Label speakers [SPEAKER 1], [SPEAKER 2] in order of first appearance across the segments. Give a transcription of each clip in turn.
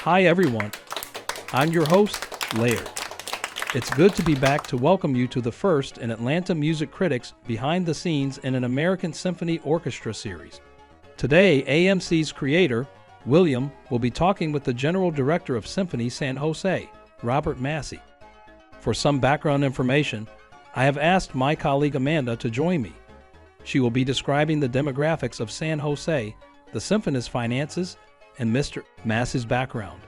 [SPEAKER 1] Hi everyone, I'm your host, Laird. It's good to be back to welcome you to the first in Atlanta Music Critics Behind the Scenes in an American Symphony Orchestra series. Today, AMC's creator, William, will be talking with the General Director of Symphony San Jose, Robert Massey. For some background information, I have asked my colleague Amanda to join me. She will be describing the demographics of San Jose, the symphonist's finances, and Mr. Massey's background.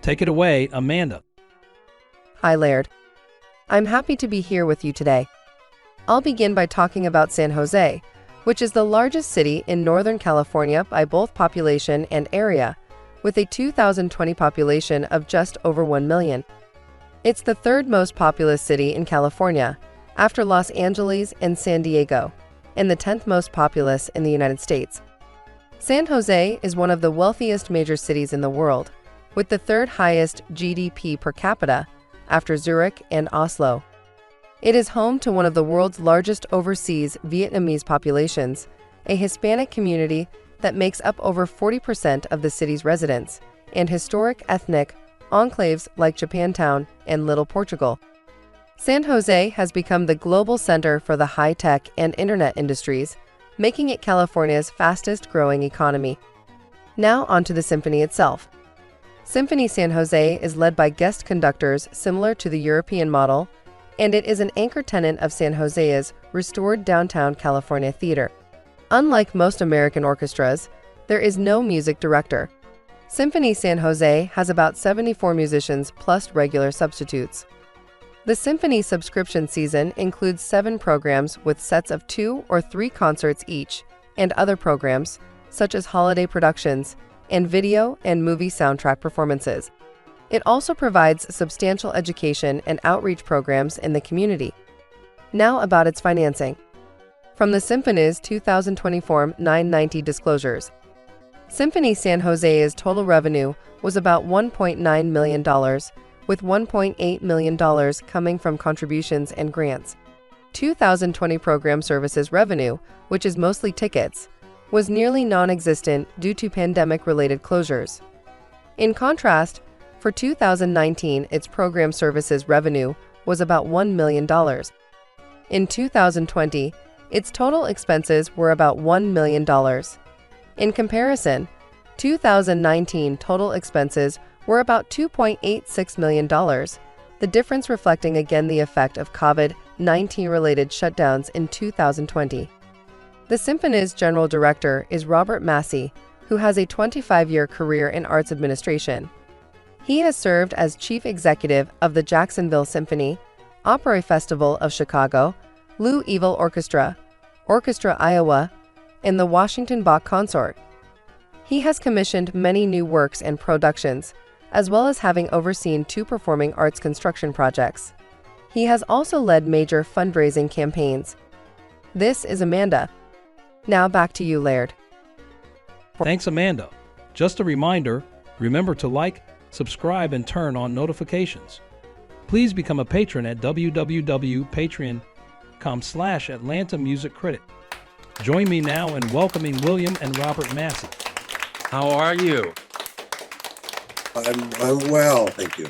[SPEAKER 1] Take it away, Amanda.
[SPEAKER 2] Hi, Laird. I'm happy to be here with you today. I'll begin by talking about San Jose, which is the largest city in Northern California by both population and area, with a 2020 population of just over 1 million. It's the third most populous city in California, after Los Angeles and San Diego, and the 10th most populous in the United States. San Jose is one of the wealthiest major cities in the world, with the third highest GDP per capita, after Zurich and Oslo. It is home to one of the world's largest overseas Vietnamese populations, a Hispanic community that makes up over 40% of the city's residents, and historic ethnic enclaves like Japantown and Little Portugal. San Jose has become the global center for the high-tech and internet industries, making it California's fastest-growing economy. Now onto the symphony itself. Symphony San Jose is led by guest conductors similar to the European model, and it is an anchor tenant of San Jose's restored downtown California theater. Unlike most American orchestras, there is no music director. Symphony San Jose has about 74 musicians plus regular substitutes. The symphony subscription season includes 7 programs with sets of 2 or 3 concerts each, and other programs, such as holiday productions, and video and movie soundtrack performances. It also provides substantial education and outreach programs in the community. Now about its financing. From the Symphony's 2020 Form 990 disclosures, Symphony San Jose's total revenue was about $1.9 million, with $1.8 million coming from contributions and grants. 2020 program services revenue, which is mostly tickets, was nearly non-existent due to pandemic-related closures. In contrast, for 2019, its program services revenue was about $1 million. In 2020, its total expenses were about $1 million. In comparison, 2019 total expenses were about $2.86 million, the difference reflecting again the effect of COVID-19 related shutdowns in 2020. The Symphony's General Director is Robert Massey, who has a 25-year career in arts administration. He has served as Chief Executive of the Jacksonville Symphony, Opera Festival of Chicago, Louisville Orchestra, Orchestra Iowa, and the Washington Bach Consort. He has commissioned many new works and productions, as well as having overseen 2 performing arts construction projects. He has also led major fundraising campaigns. This is Amanda. Now back to you, Laird.
[SPEAKER 1] Thanks, Amanda. Just a reminder, remember to like, subscribe, and turn on notifications. Please become a patron at www.patreon.com/Atlanta Music Critic. Join me now in welcoming William and Robert Massey.
[SPEAKER 3] How are you?
[SPEAKER 4] I'm well, thank you.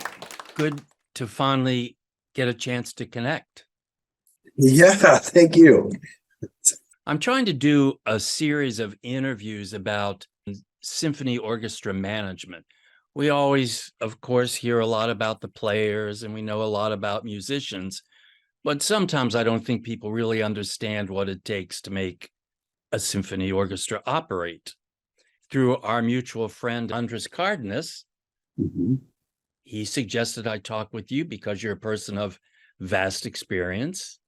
[SPEAKER 3] Good to finally get a chance to connect.
[SPEAKER 4] Yeah, thank you.
[SPEAKER 3] I'm trying to do a series of interviews about symphony orchestra management. We always, of course, hear a lot about the players and we know a lot about musicians, but sometimes I don't think people really understand what it takes to make a symphony orchestra operate. Through our mutual friend, Andres Cardenas, he suggested I talk with you because you're a person of vast experience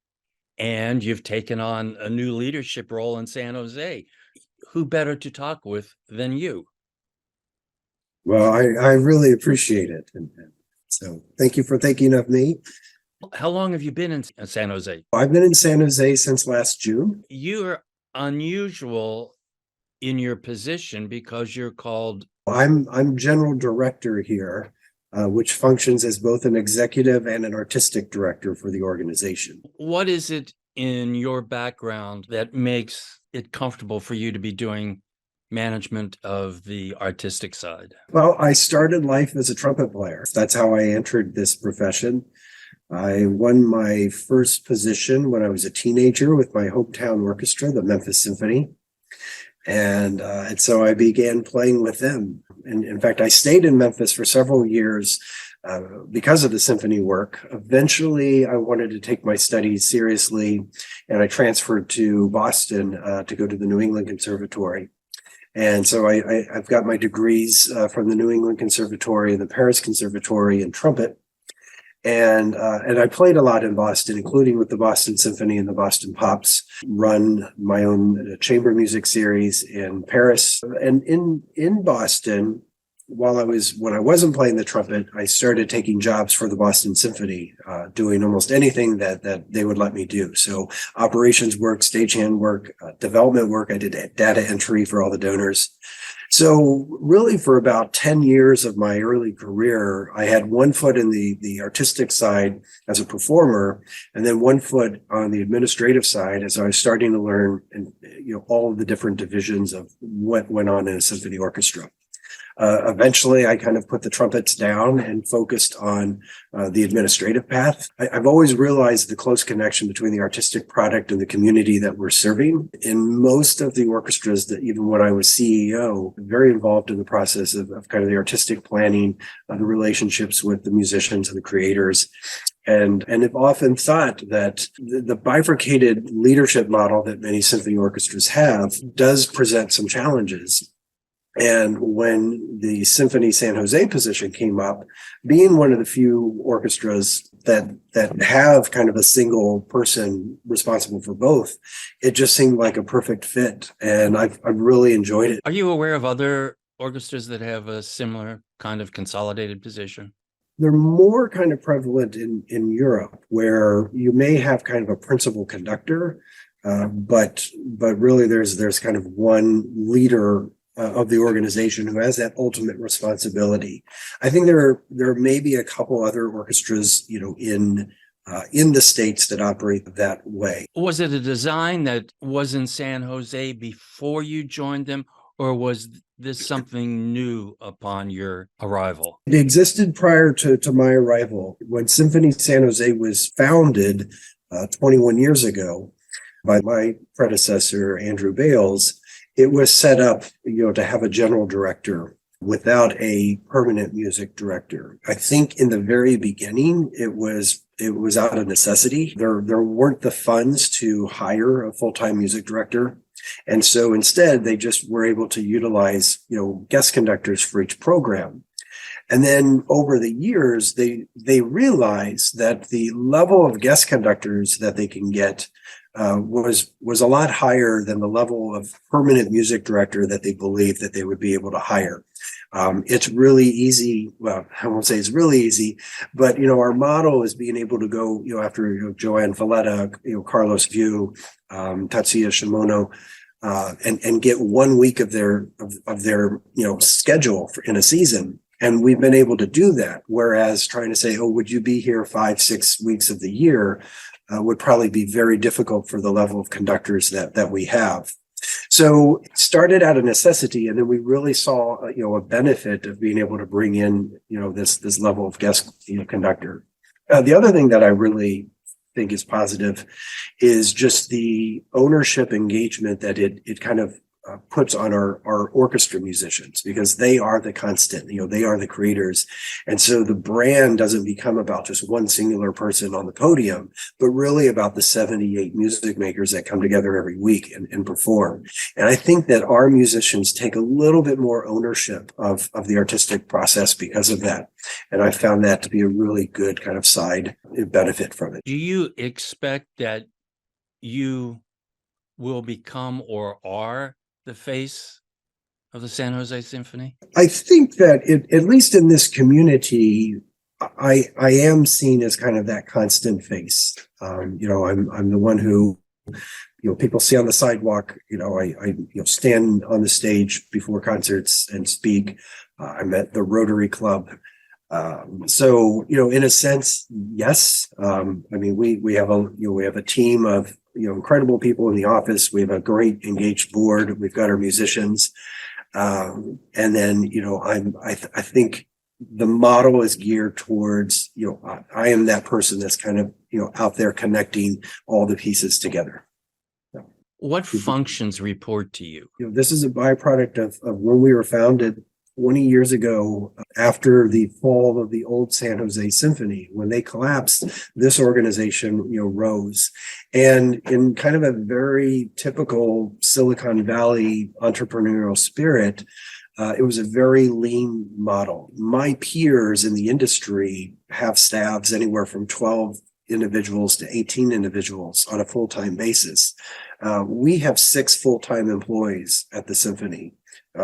[SPEAKER 3] and you've taken on a new leadership role in San Jose. Who better to talk with than you?
[SPEAKER 4] Well, I really appreciate it. And so thank you for thinking of me.
[SPEAKER 3] How long have you been in San Jose?
[SPEAKER 4] I've been in San Jose since last June.
[SPEAKER 3] You're unusual in your position because you're called...
[SPEAKER 4] I'm general director here, which functions as both an executive and an artistic director for the organization.
[SPEAKER 3] What is it in your background that makes it comfortable for you to be doing management of the artistic side?
[SPEAKER 4] Well, I started life as a trumpet player. That's how I entered this profession. I won my first position when I was a teenager with my hometown orchestra, the Memphis Symphony. And so I began playing with them. And in fact, I stayed in Memphis for several years because of the symphony work. Eventually, I wanted to take my studies seriously, and I transferred to Boston to go to the New England Conservatory. And so I've got my degrees from the New England Conservatory and the Paris Conservatory in trumpet. And I played a lot in Boston, including with the Boston Symphony and the Boston Pops, run my own chamber music series in Paris. And in Boston, when I wasn't playing the trumpet, I started taking jobs for the Boston Symphony, doing almost anything that they would let me do. So operations work, stagehand work, development work. I did data entry for all the donors. So really for about 10 years of my early career, I had one foot in the artistic side as a performer, and then one foot on the administrative side as I was starting to learn all of the different divisions of what went on in a symphony orchestra. Eventually, I kind of put the trumpets down and focused on the administrative path. I've always realized the close connection between the artistic product and the community that we're serving. In most of the orchestras, that even when I was CEO, very involved in the process of kind of the artistic planning, the relationships with the musicians and the creators. And have often thought that the bifurcated leadership model that many symphony orchestras have does present some challenges. And when the Symphony San Jose position came up, being one of the few orchestras that have kind of a single person responsible for both, it just seemed like a perfect fit. And I've really enjoyed it.
[SPEAKER 3] Are you aware of other orchestras that have a similar kind of consolidated position?
[SPEAKER 4] They're more kind of prevalent in Europe, where you may have kind of a principal conductor, but really there's kind of one leader of the organization who has that ultimate responsibility. I think there may be a couple other orchestras, in the States that operate that way.
[SPEAKER 3] Was it a design that was in San Jose before you joined them, or was this something new upon your arrival?
[SPEAKER 4] It existed prior to my arrival. When Symphony San Jose was founded 21 years ago by my predecessor, Andrew Bales, it was set up, to have a general director without a permanent music director. I think in the very beginning, it was out of necessity. There weren't the funds to hire a full-time music director. And so instead, they just were able to utilize, guest conductors for each program. And then over the years, they realized that the level of guest conductors that they can get was a lot higher than the level of permanent music director that they believed that they would be able to hire. It's really easy. Well, I won't say it's really easy, but our model is being able to go, after Joanne Valletta, Carlos View, Tatsuya Shimono, and get 1 week of their schedule in a season. And we've been able to do that. Whereas trying to say, would you be here 5-6 weeks of the year would probably be very difficult for the level of conductors that we have. So it started out of necessity, and then we really saw a benefit of being able to bring in this level of guest conductor. The other thing that I really think is positive is just the ownership engagement that it kind of puts on our orchestra musicians, because they are the constant, they are the creators. And so the brand doesn't become about just one singular person on the podium, but really about the 78 music makers that come together every week and perform. And I think that our musicians take a little bit more ownership of the artistic process because of that. And I found that to be a really good kind of side benefit from it.
[SPEAKER 3] Do you expect that you will become or are the face of the San Jose Symphony?
[SPEAKER 4] I think that at least in this community, I am seen as kind of that constant face. I'm the one who, people see on the sidewalk. I stand on the stage before concerts and speak. I'm at the Rotary Club. So in a sense, yes. We have a team of incredible people in the office. We have a great engaged board. We've got our musicians. And then, I think the model is geared towards, I am that person that's kind of, out there connecting all the pieces together.
[SPEAKER 3] What functions report to you?
[SPEAKER 4] This is a byproduct of when we were founded 20 years ago, after the fall of the old San Jose Symphony. When they collapsed, this organization, rose. And in kind of a very typical Silicon Valley entrepreneurial spirit, it was a very lean model. My peers in the industry have staffs anywhere from 12 individuals to 18 individuals on a full-time basis. We have 6 full-time employees at the Symphony.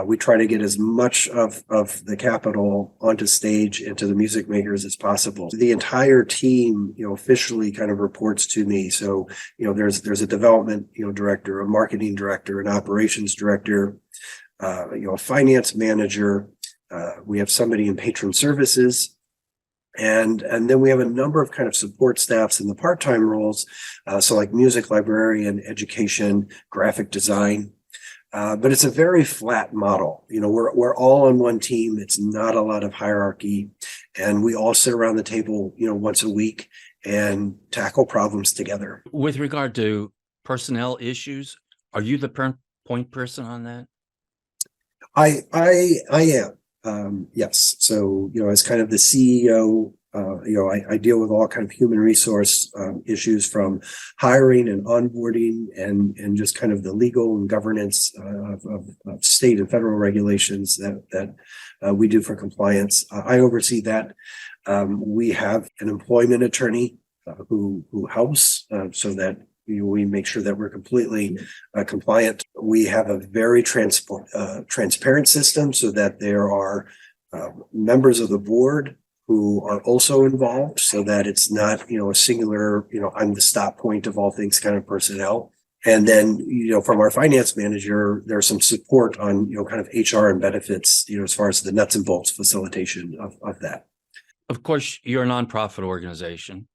[SPEAKER 4] We try to get as much of the capital onto stage and to the music makers as possible. The entire team, officially kind of reports to me. So, there's a development, director, a marketing director, an operations director, a finance manager. We have somebody in patron services. And then we have a number of kind of support staffs in the part-time roles. So like music librarian, education, graphic design. But it's a very flat model. We're all on one team. It's not a lot of hierarchy. And we all sit around the table, once a week and tackle problems together.
[SPEAKER 3] With regard to personnel issues, are you the point person on that?
[SPEAKER 4] I am. Yes. So, as kind of the CEO, I deal with all kind of human resource issues, from hiring and onboarding and just kind of the legal and governance of state and federal regulations that we do for compliance. I oversee that. We have an employment attorney who helps so that we make sure that we're completely compliant. We have a very transparent system so that there are members of the board who are also involved, so that it's not, a singular, I'm the stop point of all things kind of personnel. And then, from our finance manager, there's some support on, kind of HR and benefits, as far as the nuts and bolts facilitation of that.
[SPEAKER 3] Of course, you're a nonprofit organization.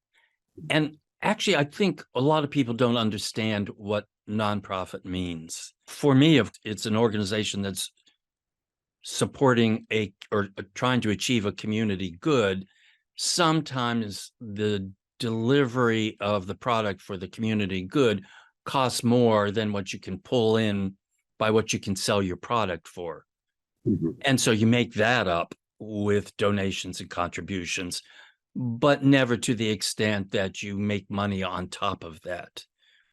[SPEAKER 3] And actually, I think a lot of people don't understand what nonprofit means. For me, if it's an organization that's supporting or trying to achieve a community good, sometimes the delivery of the product for the community good costs more than what you can pull in by what you can sell your product for.
[SPEAKER 4] Mm-hmm.
[SPEAKER 3] And so you make that up with donations and contributions, but never to the extent that you make money on top of that.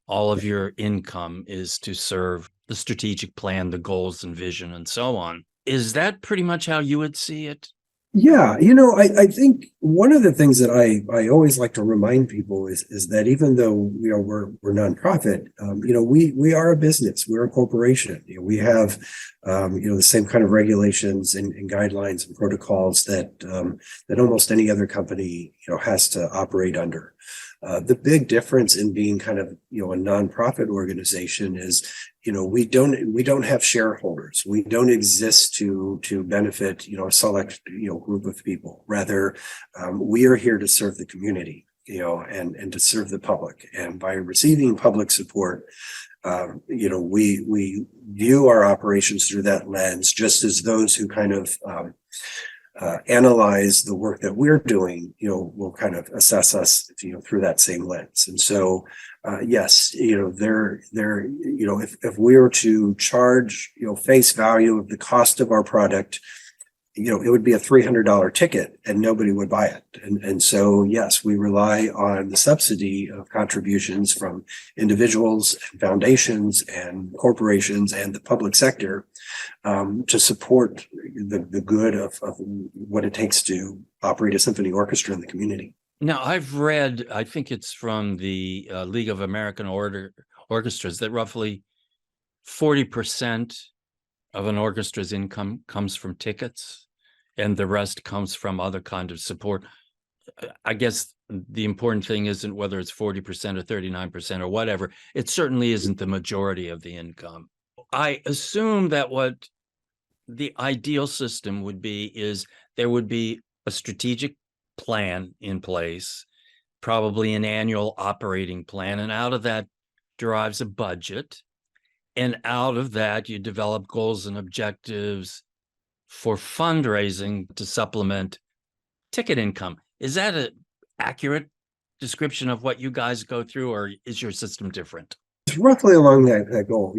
[SPEAKER 3] All of your income is to serve the strategic plan, the goals and vision, and so on. Is that pretty much how you would see it?
[SPEAKER 4] Yeah, I think one of the things that I always like to remind people is that even though we're nonprofit, we are a business, we're a corporation. We have the same kind of regulations and guidelines and protocols that almost any other company has to operate under. The big difference in being kind of a nonprofit organization is we don't have shareholders. We don't exist to benefit a select group of people. Rather, we are here to serve the community, and to serve the public. And by receiving public support, we view our operations through that lens, just as those who kind of analyze the work that we're doing, will kind of assess us, through that same lens. And so, yes, if we were to charge, face value of the cost of our product, it would be a $300 ticket and nobody would buy it. And so, yes, we rely on the subsidy of contributions from individuals, and foundations, and corporations, and the public sector to support the good of what it takes to operate a symphony orchestra in the community.
[SPEAKER 3] Now, I've read, I think it's from the League of American Orchestras, that roughly 40% of an orchestra's income comes from tickets, and the rest comes from other kind of support. I guess the important thing isn't whether it's 40% or 39% or whatever. It certainly isn't the majority of the income. I assume that what the ideal system would be is there would be a strategic plan in place, probably an annual operating plan, and out of that derives a budget. And out of that, you develop goals and objectives for fundraising to supplement ticket income. Is that an accurate description of what you guys go through, or is your system different?
[SPEAKER 4] It's roughly along that goal,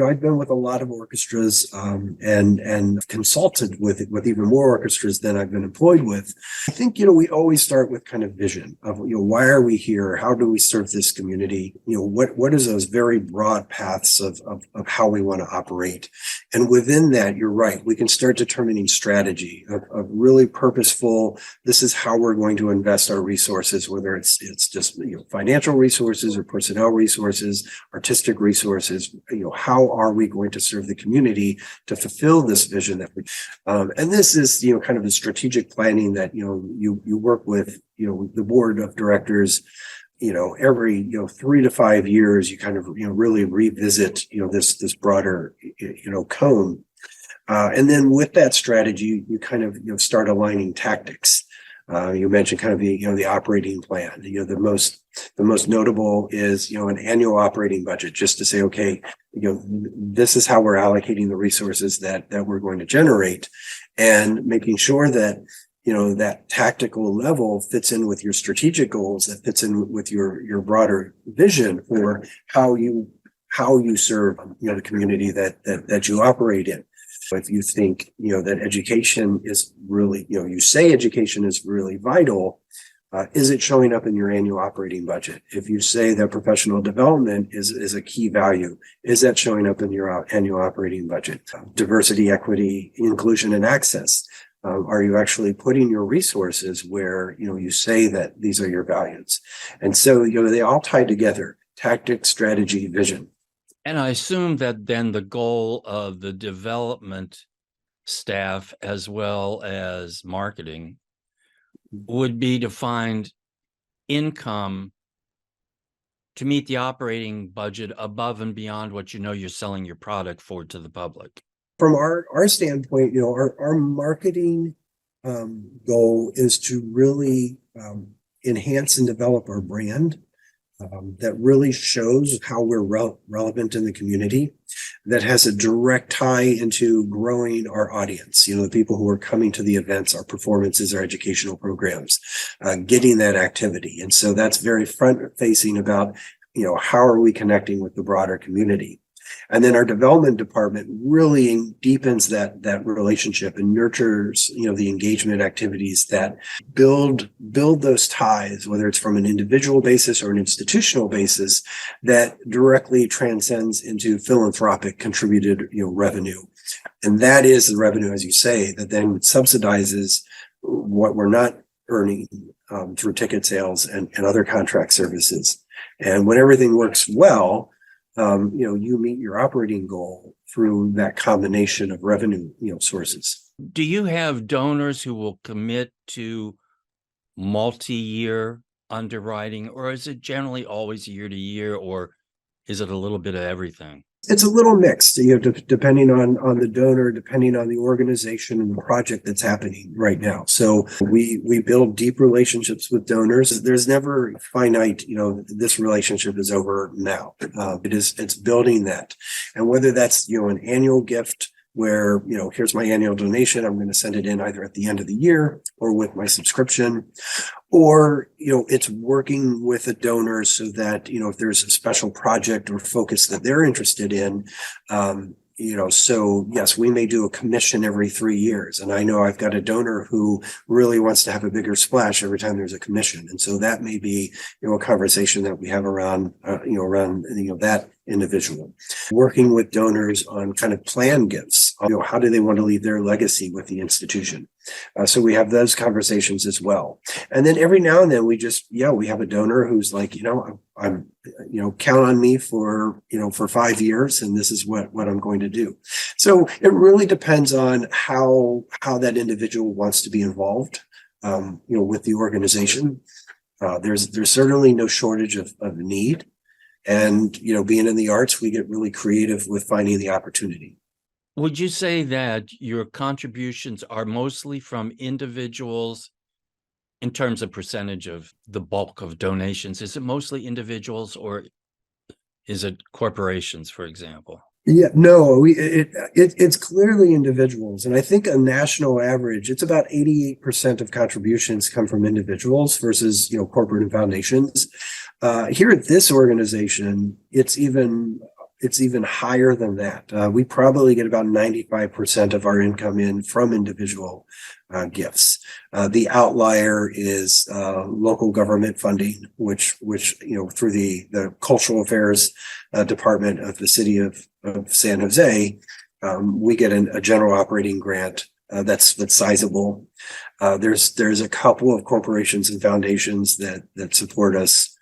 [SPEAKER 4] I've been with a lot of orchestras, and consulted with even more orchestras than I've been employed with. I think, we always start with kind of vision of, why are we here? How do we serve this community? What is those very broad paths of how we want to operate? And within that, you're right, we can start determining strategy of really purposeful, this is how we're going to invest our resources, whether it's just, financial resources or personnel resources, artistic resources, how are we going to serve the community to fulfill this vision that we, and this is, kind of the strategic planning that, you work with, the board of directors, every, 3 to 5 years, you kind of, really revisit, this broader, cone. And then with that strategy, you kind of, start aligning tactics. You mentioned kind of the operating plan. The most notable is, an annual operating budget, just to say, okay, this is how we're allocating the resources that we're going to generate, and making sure that, that tactical level fits in with your strategic goals, that fits in with your broader vision for how you serve, the community that you operate in. If you think, that education is really, you say education is really vital, is it showing up in your annual operating budget? If you say that professional development is a key value, is that showing up in your annual operating budget? Diversity, equity, inclusion, and access. Are you actually putting your resources where, you say that these are your values? And so, they all tie together: tactics, strategy, vision.
[SPEAKER 3] And I assume that then the goal of the development staff as well as marketing would be to find income to meet the operating budget above and beyond what you're selling your product for to the public.
[SPEAKER 4] From our standpoint, our marketing goal is to really enhance and develop our brand. That really shows how we're relevant in the community, that has a direct tie into growing our audience, the people who are coming to the events, our performances, our educational programs, getting that activity. And so that's very front facing about, how are we connecting with the broader community? And then our development department really deepens that relationship and nurtures, the engagement activities that build those ties, whether it's from an individual basis or an institutional basis, that directly transcends into philanthropic contributed, revenue. And that is the revenue, as you say, that then subsidizes what we're not earning through ticket sales and other contract services. And when everything works well, you meet your operating goal through that combination of revenue, sources.
[SPEAKER 3] Do you have donors who will commit to multi-year underwriting, or is it generally always year to year, or is it a little bit of everything?
[SPEAKER 4] It's a little mixed, depending on the donor, depending on the organization and the project that's happening right now. So we build deep relationships with donors. There's never finite, this relationship is over now. It's building that. And whether that's, an annual gift where, here's my annual donation, I'm going to send it in either at the end of the year or with my subscription, or, it's working with a donor so that, if there's a special project or focus that they're interested in, so yes, we may do a commission every 3 years. And I know I've got a donor who really wants to have a bigger splash every time there's a commission. And so that may be, a conversation that we have around that individual. Working with donors on kind of planned gifts, how do they want to leave their legacy with the institution? So we have those conversations as well. And then every now and then we have a donor who's like, I'm count on me for 5 years, and this is what I'm going to do. So it really depends on how that individual wants to be involved, with the organization. There's certainly no shortage of need. And, being in the arts, we get really creative with finding the opportunity.
[SPEAKER 3] Would you say that your contributions are mostly from individuals in terms of percentage of the bulk of donations? Is it mostly individuals, or Is it corporations, for example?
[SPEAKER 4] Yeah, no, it's clearly individuals. And I think a national average, it's about 88% of contributions come from individuals versus, corporate and foundations. Here at this organization, it's even higher than that. We probably get about 95% of our income in from individual gifts. The outlier is local government funding, which through the Cultural Affairs Department of the City of San Jose, we get a general operating grant that's sizable. There's a couple of corporations and foundations that support us,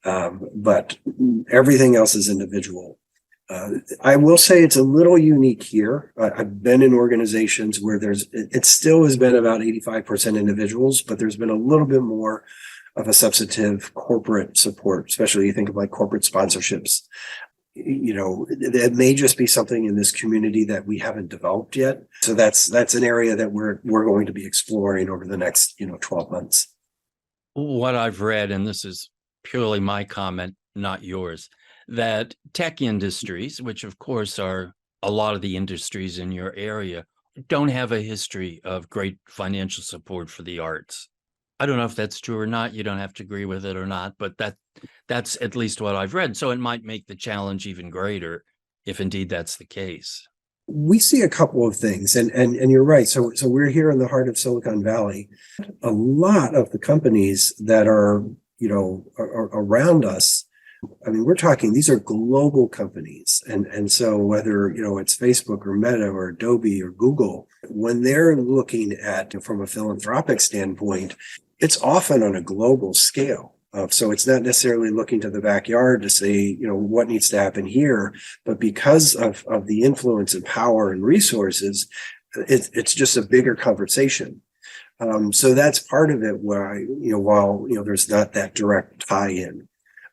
[SPEAKER 4] but everything else is individual. I will say it's a little unique here. I've been in organizations where it still has been about 85% individuals, but there's been a little bit more of a substantive corporate support, especially you think of like corporate sponsorships. It may just be something in this community that we haven't developed yet. So that's an area that we're going to be exploring over the next, 12 months.
[SPEAKER 3] What I've read, and this is purely my comment, not yours, that tech industries, which of course are a lot of the industries in your area, don't have a history of great financial support for the arts. I don't know if that's true or not. You don't have to agree with it or not, but that's at least what I've read. So it might make the challenge even greater if indeed that's the case.
[SPEAKER 4] We see a couple of things, and you're right. So we're here in the heart of Silicon Valley. A lot of the companies that are around us, I mean, we're talking, these are global companies. And so whether, it's Facebook or Meta or Adobe or Google, when they're looking at from a philanthropic standpoint, it's often on a global scale. So it's not necessarily looking to the backyard to say, what needs to happen here, but because of the influence and power and resources, it's just a bigger conversation. So that's part of it why, while, there's not that direct tie-in.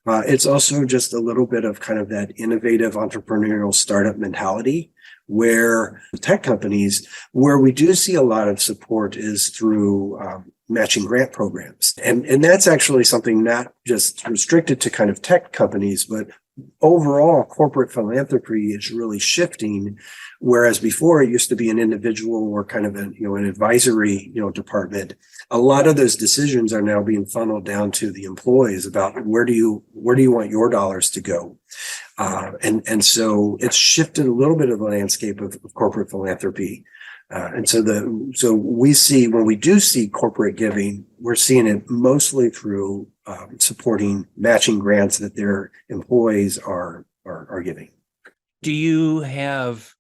[SPEAKER 4] It's also just a little bit of kind of that innovative entrepreneurial startup mentality where tech companies, where we do see a lot of support is through matching grant programs. And that's actually something not just restricted to kind of tech companies, but overall corporate philanthropy is really shifting. Whereas before it used to be an individual or kind of an advisory, department. A lot of those decisions are now being funneled down to the employees about where do you want your dollars to go? And so it's shifted a little bit of the landscape of corporate philanthropy. So we see, when we do see corporate giving, we're seeing it mostly through supporting matching grants that their employees are giving.
[SPEAKER 3] Do you have,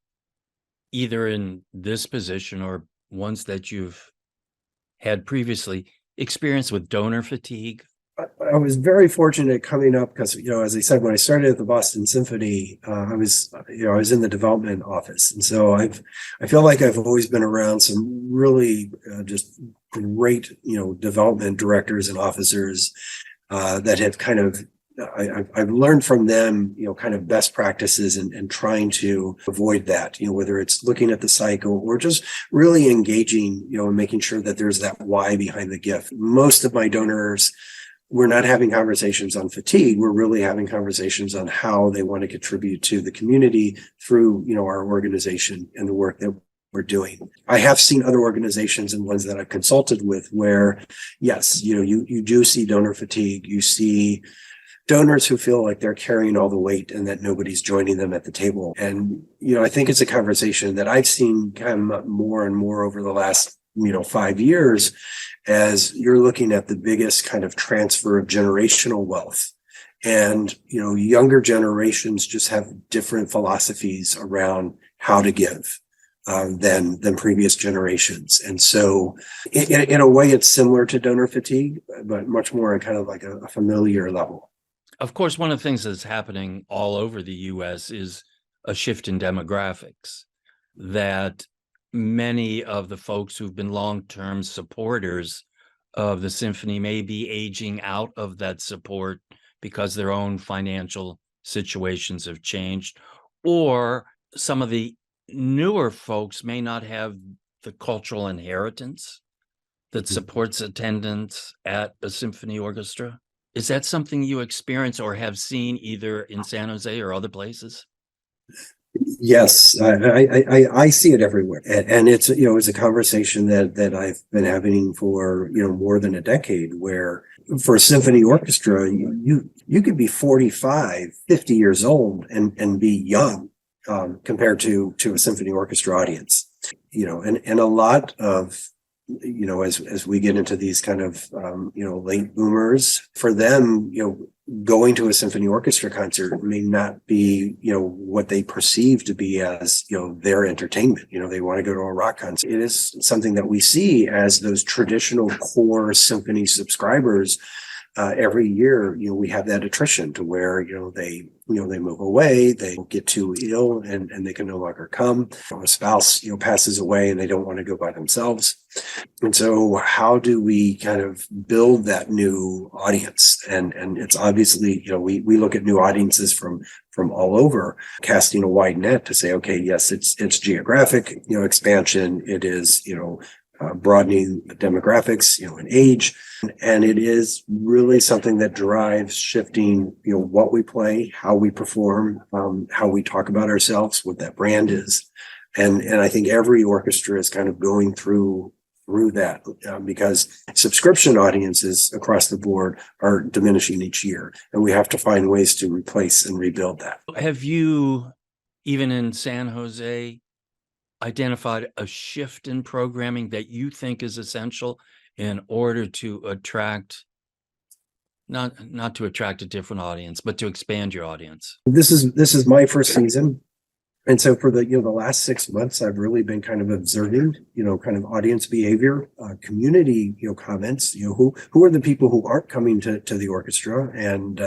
[SPEAKER 3] either in this position or ones that you've had previously, experience with donor fatigue?
[SPEAKER 4] I was very fortunate coming up because, as I said, when I started at the Boston Symphony, I was in the development office. And so I feel like I've always been around some really just great, development directors and officers that have kind of, I've learned from them, kind of best practices and trying to avoid that, whether it's looking at the cycle or just really engaging, and making sure that there's that why behind the gift. Most of my donors, we're not having conversations on fatigue. We're really having conversations on how they want to contribute to the community through, our organization and the work that we're doing. I have seen other organizations and ones that I've consulted with where, yes, you do see donor fatigue. You see donors who feel like they're carrying all the weight and that nobody's joining them at the table. And, I think it's a conversation that I've seen come up more and more over the last 5 years, as you're looking at the biggest kind of transfer of generational wealth. And, younger generations just have different philosophies around how to give than previous generations. And so in a way, it's similar to donor fatigue, but much more on kind of like a familiar level.
[SPEAKER 3] Of course, one of the things that's happening all over the U.S. is a shift in demographics, that many of the folks who've been long-term supporters of the symphony may be aging out of that support because their own financial situations have changed, or some of the newer folks may not have the cultural inheritance that supports attendance at a symphony orchestra. Is that something you experience or have seen either in San Jose or other places?
[SPEAKER 4] Yes, I see it everywhere, and it's it's a conversation that I've been having for more than a decade. Where for a symphony orchestra, you could be 45, 50 years old and be young compared to a symphony orchestra audience. And a lot of as we get into these kind of late boomers, for them, going to a symphony orchestra concert may not be what they perceive to be as their entertainment. They want to go to a rock concert. It is something that we see as those traditional core symphony subscribers. Every year, we have that attrition to where, they move away, they get too ill and they can no longer come. A spouse, passes away and they don't want to go by themselves. And so how do we kind of build that new audience? And it's obviously, we look at new audiences from all over, casting a wide net to say, okay, yes, it's geographic, expansion. It is, broadening the demographics, and age. And it is really something that drives shifting, what we play, how we perform, how we talk about ourselves, what that brand is. And I think every orchestra is kind of going through that because subscription audiences across the board are diminishing each year. And we have to find ways to replace and rebuild that.
[SPEAKER 3] Have you, even in San Jose, identified a shift in programming that you think is essential in order to attract, not to attract a different audience, but to expand your audience?
[SPEAKER 4] This is my first season. And so for the last 6 months, I've really been kind of observing, kind of audience behavior, community, comments, who are the people who aren't coming to the orchestra, and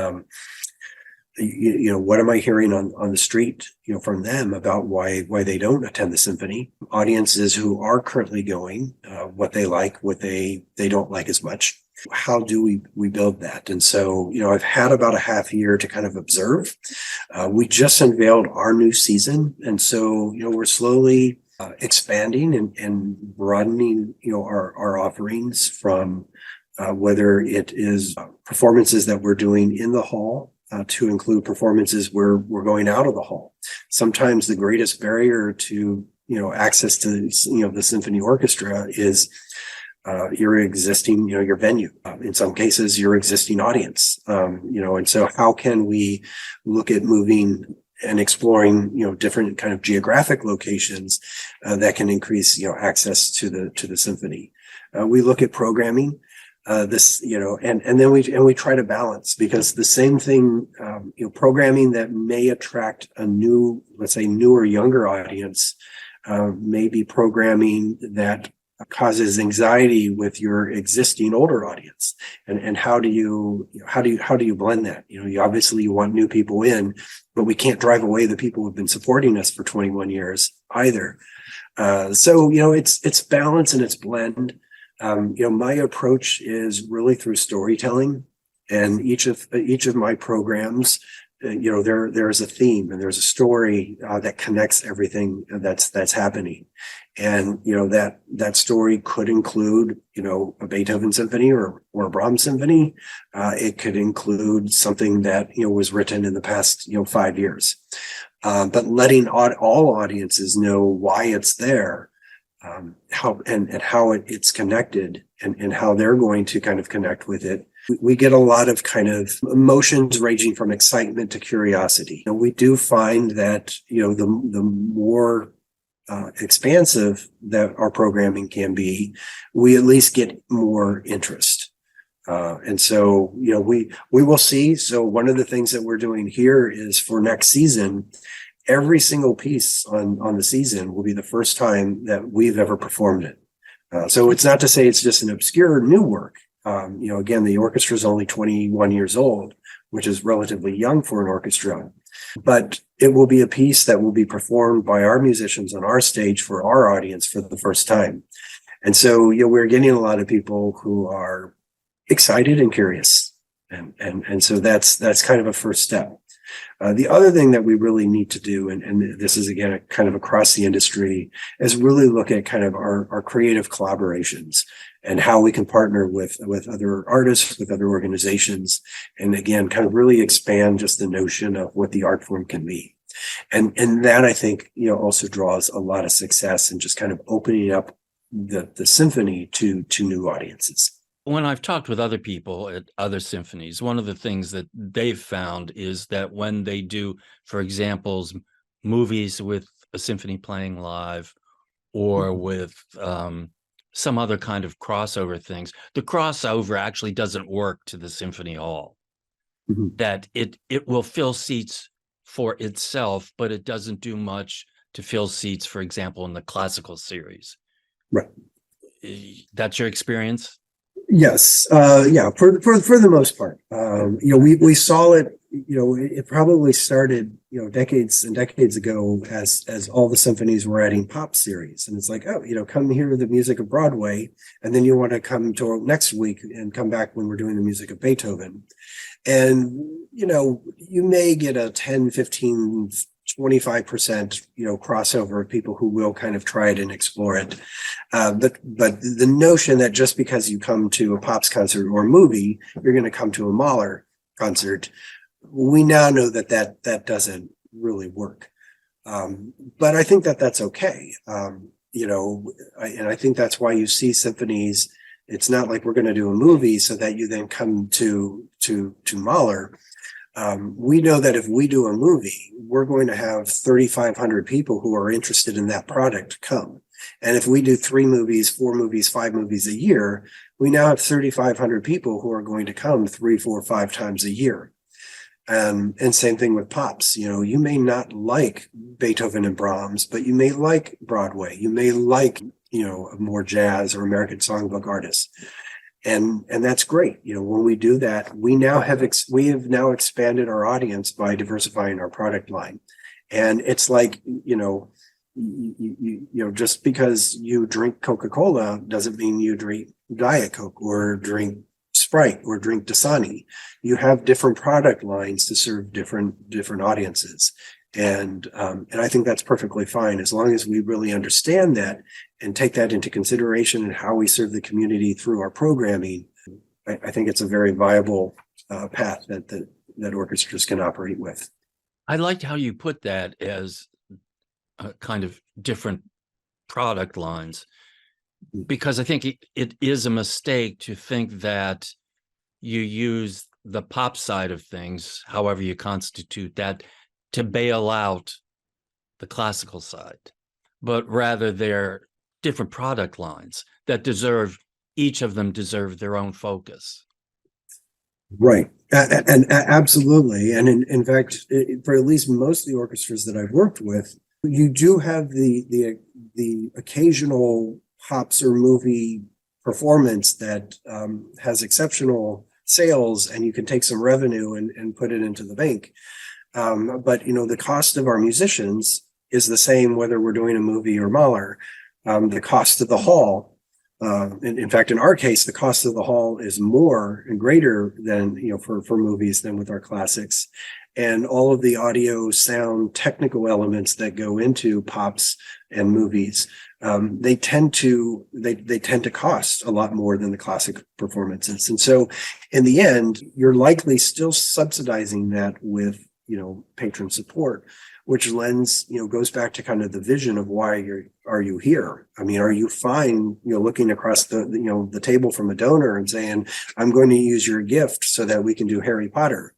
[SPEAKER 4] what am I hearing on the street, from them about why they don't attend the symphony? Audiences who are currently going, what they like, what they don't like as much. How do we build that? And so, I've had about a half year to kind of observe. We just unveiled our new season. And so, we're slowly expanding and broadening, our offerings from whether it is performances that we're doing in the hall, to include performances where we're going out of the hall. Sometimes the greatest barrier to, access to, the symphony orchestra is your existing, your venue. In some cases, your existing audience. And so how can we look at moving and exploring, different kind of geographic locations that can increase, access to the symphony. We look at programming. And then we try to balance, because the same thing, programming that may attract a new, let's say, newer, younger audience, may be programming that causes anxiety with your existing older audience. And how do you blend that? You want new people in, but we can't drive away the people who've been supporting us for 21 years either. So it's balance and it's blend. My approach is really through storytelling, and each of my programs, there's a theme and there's a story that connects everything that's happening. And, that story could include, a Beethoven symphony or a Brahms symphony. It could include something that, was written in the past, 5 years. But letting all audiences know why it's there, how it's connected, and how they're going to kind of connect with it. We get a lot of kind of emotions ranging from excitement to curiosity. And we do find that, the more expansive that our programming can be, we at least get more interest. And so, we will see. So one of the things that we're doing here is for next season, every single piece on the season will be the first time that we've ever performed it. So it's not to say it's just an obscure new work. Again, the orchestra is only 21 years old, which is relatively young for an orchestra, but it will be a piece that will be performed by our musicians on our stage for our audience for the first time. And so, we're getting a lot of people who are excited and curious. And so that's kind of a first step. The other thing that we really need to do, and this is again kind of across the industry, is really look at kind of our creative collaborations and how we can partner with other artists, with other organizations, and again, kind of really expand just the notion of what the art form can be. And that I think, also draws a lot of success in just kind of opening up the symphony to new audiences.
[SPEAKER 3] When I've talked with other people at other symphonies, one of the things that they've found is that when they do, for example, movies with a symphony playing live or with some other kind of crossover things, the crossover actually doesn't work to the symphony hall. That it will fill seats for itself, but it doesn't do much to fill seats, for example, in the classical series.
[SPEAKER 4] Right.
[SPEAKER 3] That's your experience?
[SPEAKER 4] Yes. Yeah, for the most part. We saw it, it probably started, decades and decades ago as all the symphonies were adding pop series. And it's like, oh, come hear the music of Broadway. And then you want to come to next week and come back when we're doing the music of Beethoven. And, you may get a 10, 15, 25%, crossover of people who will kind of try it and explore it. But the notion that just because you come to a Pops concert or a movie, you're going to come to a Mahler concert, we now know that doesn't really work. But I think that's okay. And I think that's why you see symphonies. It's not like we're going to do a movie so that you then come to Mahler. We know that if we do a movie, we're going to have 3,500 people who are interested in that product come. And if we do 3 movies, 4 movies, 5 movies a year, we now have 3,500 people who are going to come 3, 4, 5 times a year. And same thing with Pops. You may not like Beethoven and Brahms, but you may like Broadway. You may like, more jazz or American songbook artists. And that's great. When we do that, we have now expanded our audience by diversifying our product line. And it's like, just because you drink Coca-Cola doesn't mean you drink Diet Coke or drink Sprite or drink Dasani. You have different product lines to serve different audiences. And I think that's perfectly fine as long as we really understand that and take that into consideration in how we serve the community through our programming. I think it's a very viable path that orchestras can operate with.
[SPEAKER 3] I liked how you put that as a kind of different product lines, because I think it is a mistake to think that you use the pop side of things, however you constitute that, to bail out the classical side, but rather they're different product lines that each of them deserve their own focus.
[SPEAKER 4] Right. And absolutely. And in fact, for at least most of the orchestras that I've worked with, you do have the occasional Pops or movie performance that has exceptional sales, and you can take some revenue and put it into the bank. But the cost of our musicians is the same whether we're doing a movie or Mahler. The cost of the hall, in fact, in our case, the cost of the hall is more and greater than for movies than with our classics, and all of the audio, sound, technical elements that go into Pops and movies, they tend to cost a lot more than the classic performances. And so, in the end, you're likely still subsidizing that with patron support, which goes back to kind of the vision of why are you here? I mean, are you fine, looking across the table from a donor and saying, I'm going to use your gift so that we can do Harry Potter?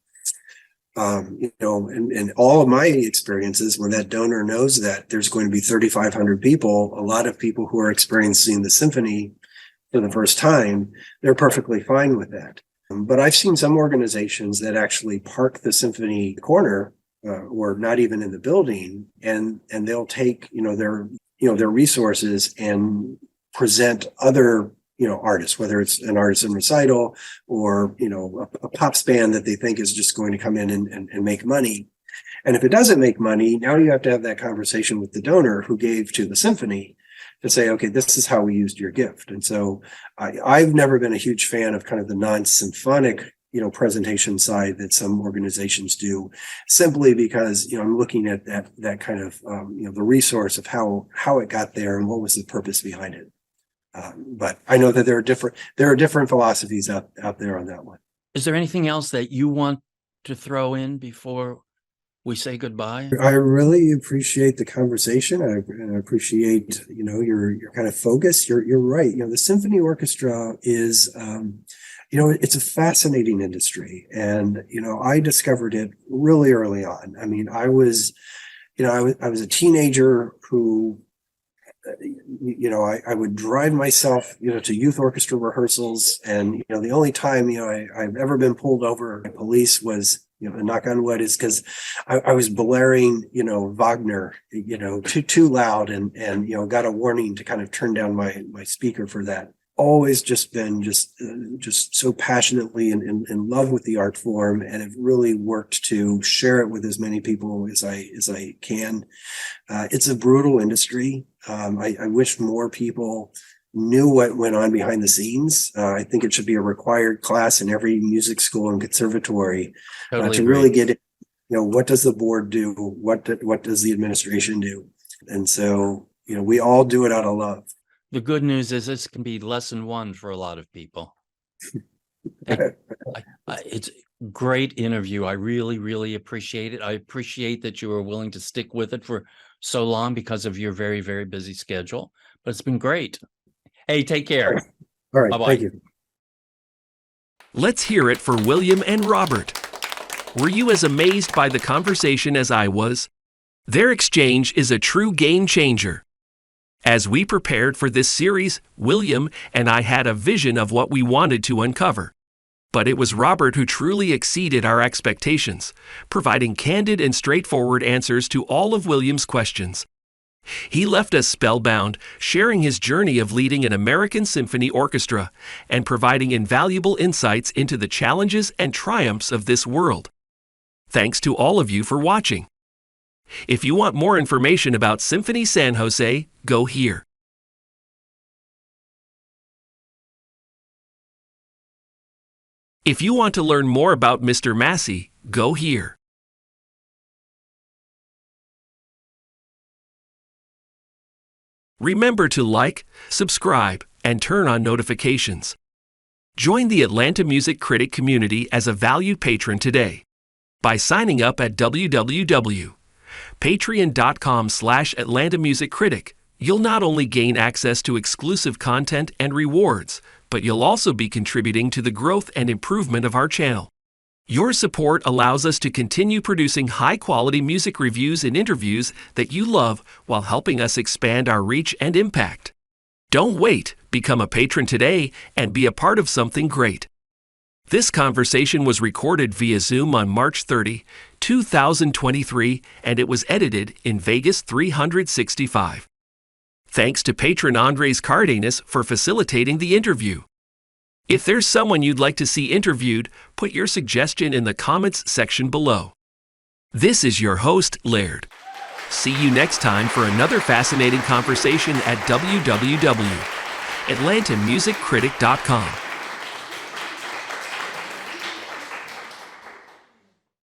[SPEAKER 4] And all of my experiences, when that donor knows that there's going to be 3,500 people, a lot of people who are experiencing the symphony for the first time, they're perfectly fine with that. But I've seen some organizations that actually park the symphony corner or not even in the building, and they'll take their resources and present other artists, whether it's an artist in recital or a Pops band that they think is just going to come in and make money. And if it doesn't make money, now you have to have that conversation with the donor who gave to the symphony to say, okay, this is how we used your gift. And so I've never been a huge fan of kind of the non-symphonic presentation side that some organizations do, simply because, I'm looking at that kind of, the resource of how it got there and what was the purpose behind it. But I know that there are different philosophies out there on that one.
[SPEAKER 3] Is there anything else that you want to throw in before we say goodbye?
[SPEAKER 4] I really appreciate the conversation. I appreciate, your kind of focus. You're right. The symphony orchestra is, it's a fascinating industry, and I discovered it really early on. I mean, I was a teenager who, I would drive myself, to youth orchestra rehearsals, and the only time I've ever been pulled over by police was, knock on wood, is because I was blaring, Wagner, too loud, and got a warning to kind of turn down my speaker for that. Always just been just so passionately in love with the art form, and have really worked to share it with as many people as I can. It's a brutal industry. I wish more people knew what went on behind the scenes. I think it should be a required class in every music school and conservatory
[SPEAKER 3] Totally
[SPEAKER 4] to
[SPEAKER 3] agree.
[SPEAKER 4] really get it. What does the board do? What does the administration do? And so, we all do it out of love.
[SPEAKER 3] The good news is this can be lesson one for a lot of people. And it's a great interview. I really, really appreciate it. I appreciate that you were willing to stick with it for so long because of your very, very busy schedule. But it's been great. Hey, take care.
[SPEAKER 4] All right.
[SPEAKER 3] Bye-bye.
[SPEAKER 4] Thank you.
[SPEAKER 1] Let's hear it for William and Robert. Were you as amazed by the conversation as I was? Their exchange is a true game changer. As we prepared for this series, William and I had a vision of what we wanted to uncover. But it was Robert who truly exceeded our expectations, providing candid and straightforward answers to all of William's questions. He left us spellbound, sharing his journey of leading an American symphony orchestra and providing invaluable insights into the challenges and triumphs of this world. Thanks to all of you for watching. If you want more information about Symphony San Jose, go here. If you want to learn more about Mr. Massey, go here. Remember to like, subscribe, and turn on notifications. Join the Atlanta Music Critic community as a valued patron today by signing up at www.patreon.com/Atlanta Music Critic. You'll not only gain access to exclusive content and rewards, but you'll also be contributing to the growth and improvement of our channel. Your support allows us to continue producing high-quality music reviews and interviews that you love while helping us expand our reach and impact. Don't wait, become a patron today and be a part of something great. This conversation was recorded via Zoom on March 30, 2023, and it was edited in Vegas 365. Thanks to patron Andres Cardenas for facilitating the interview. If there's someone you'd like to see interviewed, put your suggestion in the comments section below. This is your host, Laird. See you next time for another fascinating conversation at www.atlantamusiccritic.com.